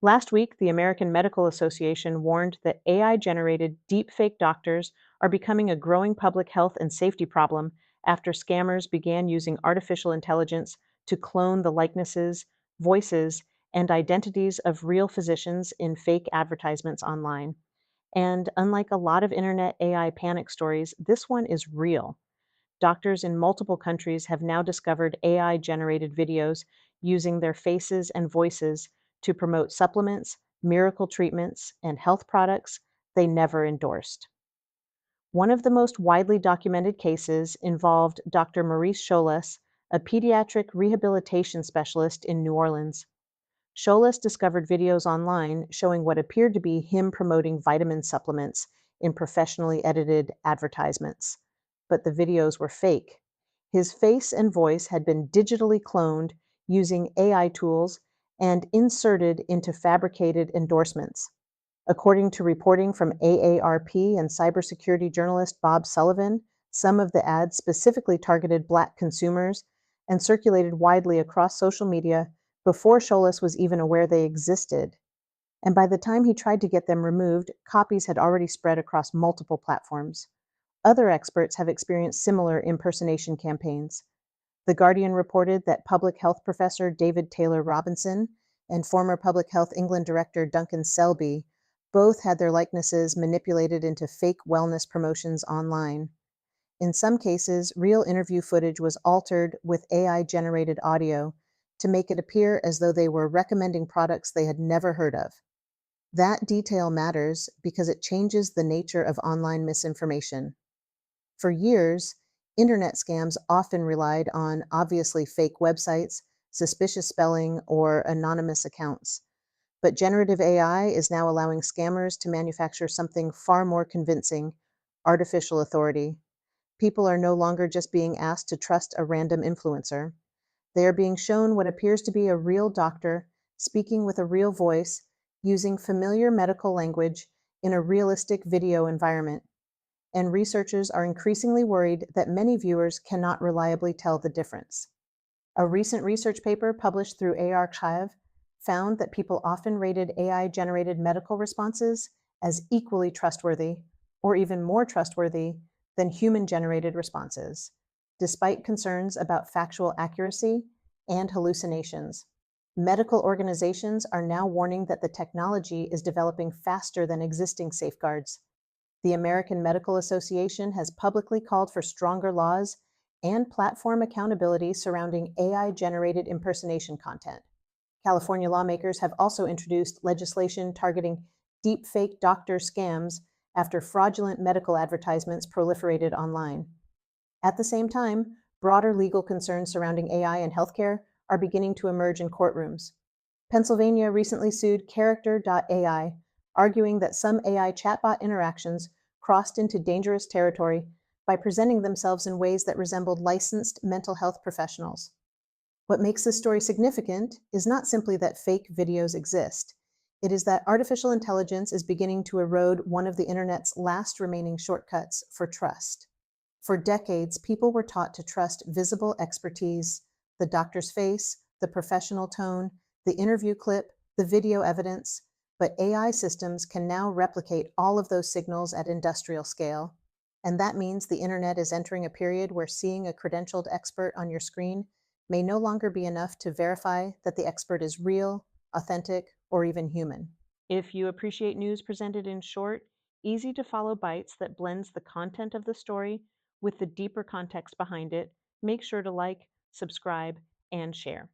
Last week, the American Medical Association warned that AI generated deepfake doctors are becoming a growing public health and safety problem after scammers began using artificial intelligence to clone the likenesses, voices, and identities of real physicians in fake advertisements online. And unlike a lot of internet AI panic stories, this one is real. Doctors in multiple countries have now discovered AI generated videos using their faces and voices to promote supplements, miracle treatments, and health products they never endorsed. One of the most widely documented cases involved Dr. Maurice Scholes, a pediatric rehabilitation specialist in New Orleans. Scholes discovered videos online showing what appeared to be him promoting vitamin supplements in professionally edited advertisements. But the videos were fake. His face and voice had been digitally cloned using AI tools and inserted into fabricated endorsements. According to reporting from AARP and cybersecurity journalist Bob Sullivan, some of the ads specifically targeted Black consumers and circulated widely across social media before Scholes was even aware they existed. And by the time he tried to get them removed, copies had already spread across multiple platforms. Other experts have experienced similar impersonation campaigns. The Guardian reported that public health professor David Taylor Robinson and former Public Health England director Duncan Selby both had their likenesses manipulated into fake wellness promotions online. In some cases, real interview footage was altered with AI-generated audio to make it appear as though they were recommending products they had never heard of. That detail matters because it changes the nature of online misinformation. For years, internet scams often relied on obviously fake websites, suspicious spelling, or anonymous accounts. But generative AI is now allowing scammers to manufacture something far more convincing: artificial authority. People are no longer just being asked to trust a random influencer. They are being shown what appears to be a real doctor speaking with a real voice, using familiar medical language in a realistic video environment. And researchers are increasingly worried that many viewers cannot reliably tell the difference. A recent research paper published through arXiv found that people often rated AI-generated medical responses as equally trustworthy, or even more trustworthy, than human-generated responses, despite concerns about factual accuracy and hallucinations. Medical organizations are now warning that the technology is developing faster than existing safeguards. The American Medical Association has publicly called for stronger laws and platform accountability surrounding AI-generated impersonation content. California lawmakers have also introduced legislation targeting deepfake doctor scams after fraudulent medical advertisements proliferated online. At the same time, broader legal concerns surrounding AI in healthcare are beginning to emerge in courtrooms. Pennsylvania recently sued Character.ai, arguing that some AI chatbot interactions crossed into dangerous territory by presenting themselves in ways that resembled licensed mental health professionals. What makes this story significant is not simply that fake videos exist. It is that artificial intelligence is beginning to erode one of the internet's last remaining shortcuts for trust. For decades, people were taught to trust visible expertise: the doctor's face, the professional tone, the interview clip, the video evidence. But AI systems can now replicate all of those signals at industrial scale. And that means the internet is entering a period where seeing a credentialed expert on your screen may no longer be enough to verify that the expert is real, authentic, or even human. If you appreciate news presented in short, easy to follow bites that blends the content of the story with the deeper context behind it, make sure to like, subscribe, and share.